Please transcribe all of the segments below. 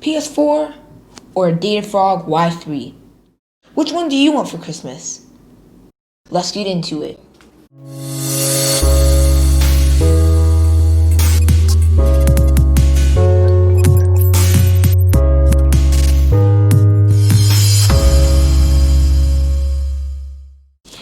PS4 or DataFrog Y3? Which one do you want for Christmas? Let's get into it.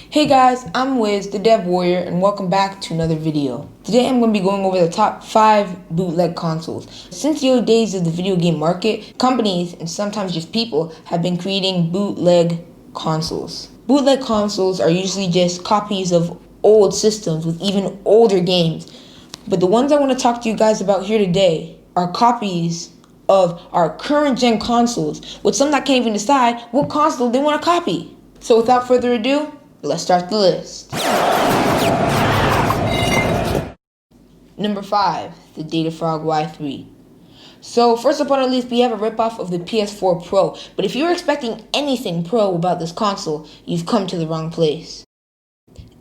Hey guys, I'm Wiz, the Dev Warrior, and welcome back to another video. Today I'm going to be going over the top 5 bootleg consoles. Since the old days of the video game market, companies, and sometimes just people, have been creating bootleg consoles. Bootleg consoles are usually just copies of old systems with even older games. But the ones I want to talk to you guys about here today are copies of our current gen consoles, with some that can't even decide what console they want to copy. So without further ado, let's start the list. Number 5, the DataFrog Y3. So first up on our list, we have a ripoff of the PS4 Pro. But if you're expecting anything pro about this console, you've come to the wrong place.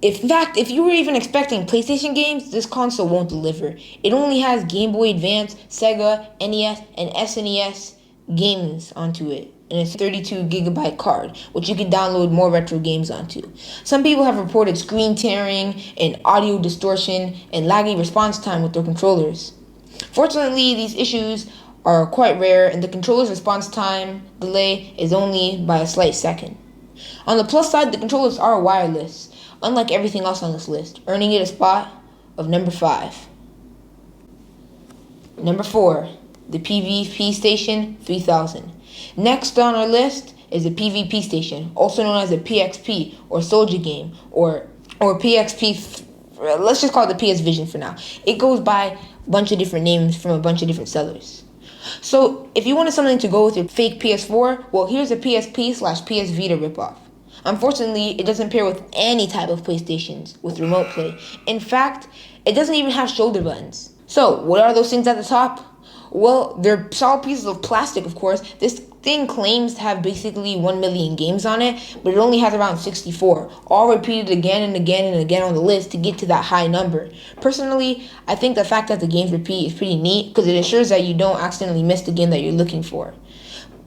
In fact, if you were even expecting PlayStation games, this console won't deliver. It only has Game Boy Advance, Sega, NES, and SNES games onto it. And it's a 32GB card, which you can download more retro games onto. Some people have reported screen tearing and audio distortion and laggy response time with their controllers. Fortunately, these issues are quite rare, and the controller's response time delay is only by a slight second. On the plus side, the controllers are wireless, unlike everything else on this list, earning it a spot of number 5. Number 4, the PSVision 3000. Next on our list is the PvP station, also known as the PXP or Soldier Game or PXP. Let's just call it the PSVision for now. It goes by a bunch of different names from a bunch of different sellers. So if you wanted something to go with your fake PS4, well, here's a PSP/PS Vita ripoff. Unfortunately, it doesn't pair with any type of PlayStations with remote play. In fact, it doesn't even have shoulder buttons. So what are those things at the top? Well, they're solid pieces of plastic, of course. This thing claims to have basically 1 million games on it, but it only has around 64, all repeated again and again and again on the list to get to that high number. Personally, I think the fact that the games repeat is pretty neat because it ensures that you don't accidentally miss the game that you're looking for.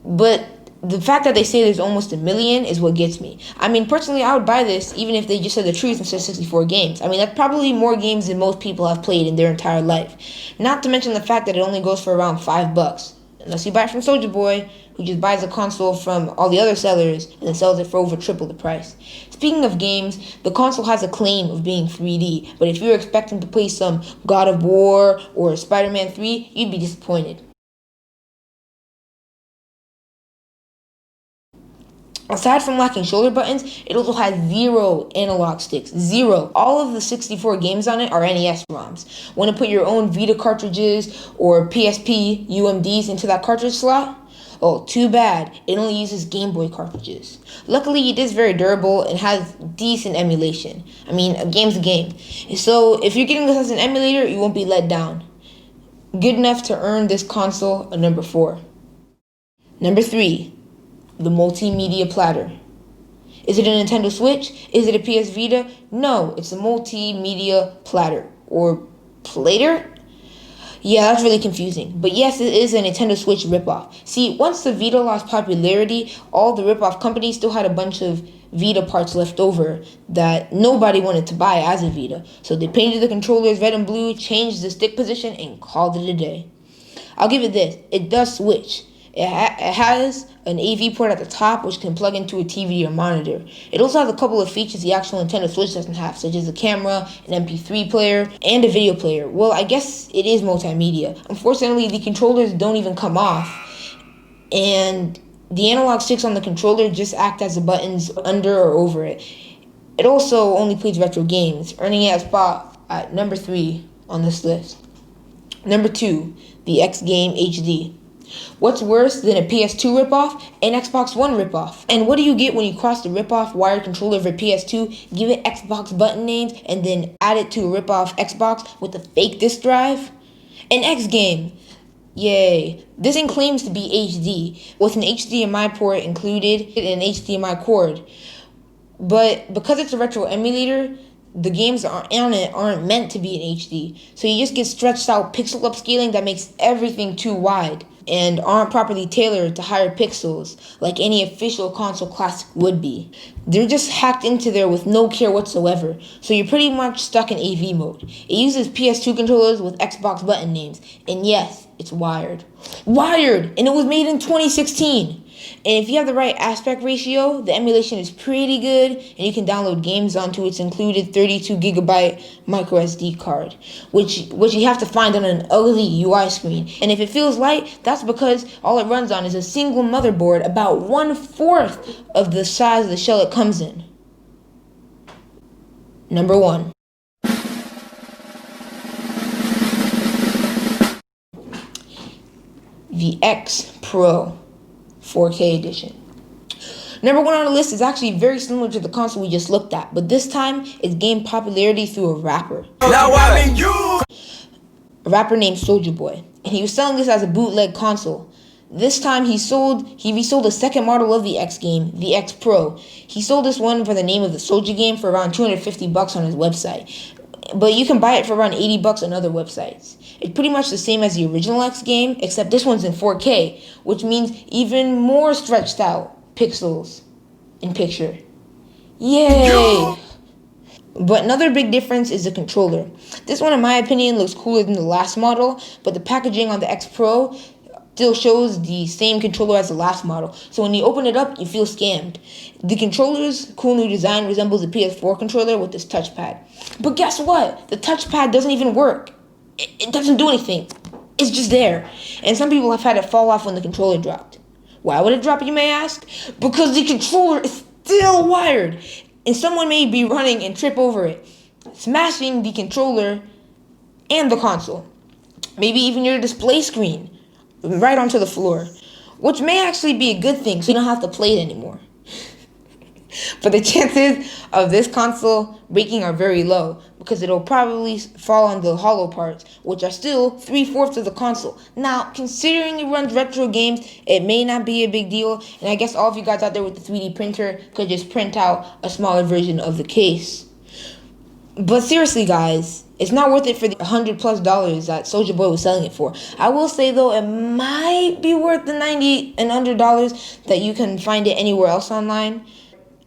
But the fact that they say there's almost 1 million is what gets me. I mean, personally, I would buy this even if they just said the truth and said 64 games. I mean, that's probably more games than most people have played in their entire life. Not to mention the fact that it only goes for around $5. Unless you buy it from Soldier Boy, who just buys a console from all the other sellers and then sells it for over triple the price. Speaking of games, the console has a claim of being 3D, but if you're expecting to play some God of War or Spider-Man 3, you'd be disappointed. Aside from lacking shoulder buttons, it also has 0 analog sticks. 0. All of the 64 games on it are NES ROMs. Want to put your own Vita cartridges or PSP UMDs into that cartridge slot? Oh, too bad. It only uses Game Boy cartridges. Luckily, it is very durable and has decent emulation. I mean, a game's a game. So, if you're getting this as an emulator, you won't be let down. Good enough to earn this console a number 4. Number 3. The MultiMedia Plater. Is it a Nintendo Switch? Is it a PS Vita? No, it's a MultiMedia Plater. Or Plater? Yeah, that's really confusing. But yes, it is a Nintendo Switch ripoff. See, once the Vita lost popularity, all the ripoff companies still had a bunch of Vita parts left over that nobody wanted to buy as a Vita. So they painted the controllers red and blue, changed the stick position, and called it a day. I'll give it this. It does switch. It has an AV port at the top, which can plug into a TV or monitor. It also has a couple of features the actual Nintendo Switch doesn't have, such as a camera, an MP3 player, and a video player. Well, I guess it is multimedia. Unfortunately, the controllers don't even come off, and the analog sticks on the controller just act as the buttons under or over it. It also only plays retro games, earning it a spot at number 3 on this list. Number 2, the X Game HD. What's worse than a PS2 ripoff? An Xbox One ripoff. And what do you get when you cross the ripoff wired controller of a PS2, give it Xbox button names, and then add it to a ripoff Xbox with a fake disk drive? An X Game. Yay. This thing claims to be HD, with an HDMI port included and an HDMI cord. But because it's a retro emulator, the games on it aren't meant to be in HD. So you just get stretched out pixel upscaling that makes everything too wide. and aren't properly tailored to higher pixels like any official console classic would be. They're just hacked into there with no care whatsoever, so you're pretty much stuck in AV mode. It uses PS2 controllers with Xbox button names, and yes, it's wired. Wired! And it was made in 2016! And if you have the right aspect ratio, the emulation is pretty good, and you can download games onto its included 32GB micro SD card, which you have to find on an ugly UI screen. And if it feels light, that's because all it runs on is a single motherboard about 1/4 of the size of the shell it comes in. Number 1. The X Pro 4K edition. Number 1 on the list is actually very similar to the console we just looked at, but this time it's gained popularity through a rapper. A rapper named Soulja Boy, and he was selling this as a bootleg console. This time he resold a second model of the X game, the X Pro. He sold this one for the name of the Soulja game for around $250 on his website, but you can buy it for around $80 on other websites. It's pretty much the same as the original X game, except this one's in 4K, which means even more stretched out pixels in picture. Yay! But another big difference is the controller. This one, in my opinion, looks cooler than the last model, but the packaging on the X Pro still shows the same controller as the last model, so when you open it up, you feel scammed. The controller's cool new design resembles the PS4 controller with this touchpad. But guess what? The touchpad doesn't even work. It doesn't do anything. It's just there. And some people have had it fall off when the controller dropped. Why would it drop, you may ask? Because the controller is still wired, and someone may be running and trip over it, smashing the controller and the console. Maybe even your display screen right onto the floor, which may actually be a good thing, so you don't have to play it anymore. But the chances of this console breaking are very low, because it'll probably fall on the hollow parts, which are still 3/4 of the console. Now, considering it runs retro games, it may not be a big deal, and I guess all of you guys out there with the 3D printer could just print out a smaller version of the case. But seriously, guys, it's not worth it for the $100+ that Soulja Boy was selling it for. I will say though, it might be worth the $90 and under that you can find it anywhere else online.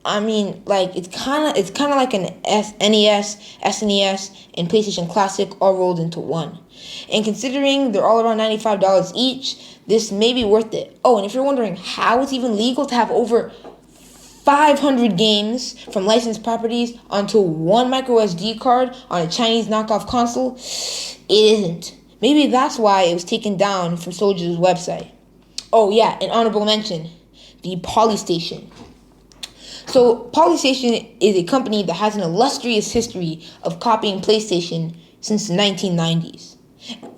I mean, like, it's kind of like an NES, SNES, and PlayStation Classic all rolled into one. And considering they're all around $95 each, this may be worth it. Oh, and if you're wondering how it's even legal to have over 500 games from licensed properties onto one micro SD card on a Chinese knockoff console, it isn't. Maybe that's why it was taken down from Soulja's website. Oh yeah, an honorable mention, the Polystation. So Polystation is a company that has an illustrious history of copying PlayStation since the 1990s.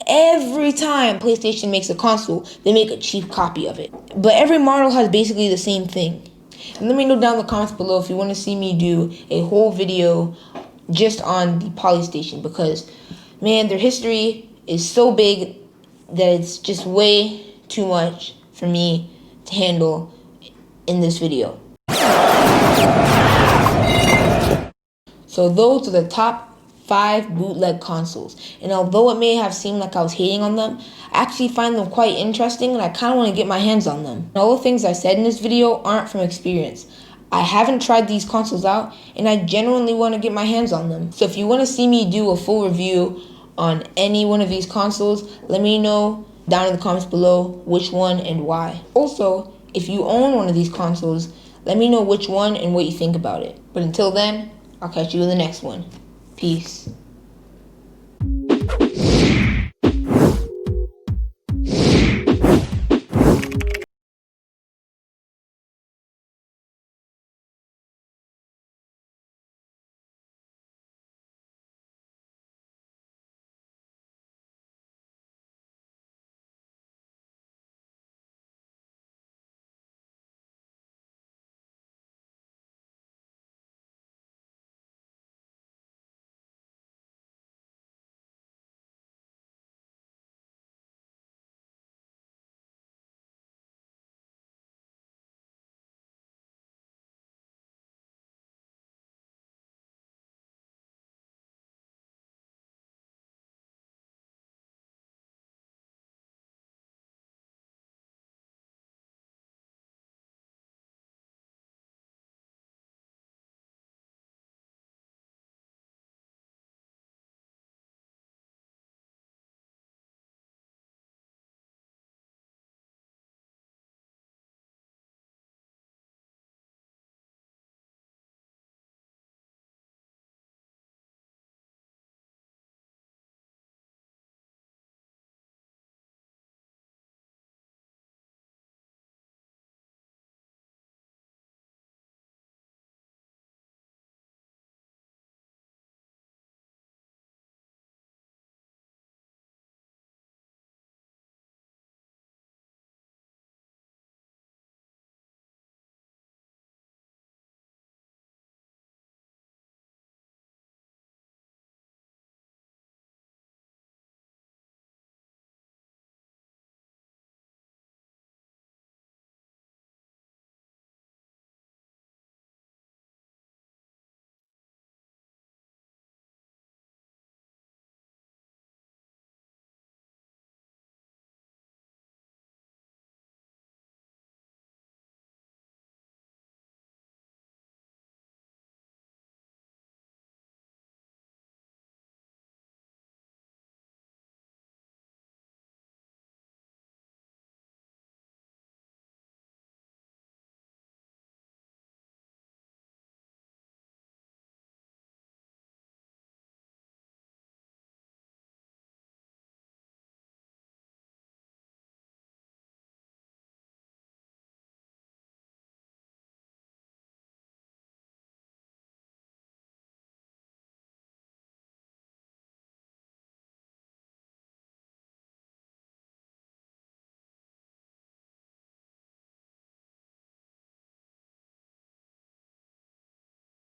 Every time PlayStation makes a console, they make a cheap copy of it. But every model has basically the same thing. And let me know down in the comments below if you want to see me do a whole video just on the Polystation, because, man, their history is so big that it's just way too much for me to handle in this video. So those are the top 5 bootleg consoles, and although it may have seemed like I was hating on them, I actually find them quite interesting, and I kind of want to get my hands on them. And all the things I said in this video aren't from experience. I haven't tried these consoles out, and I genuinely want to get my hands on them. So if you want to see me do a full review on any one of these consoles, let me know down in the comments below which one and why. Also, if you own one of these consoles, let me know which one and what you think about it. But until then, I'll catch you in the next one. Peace.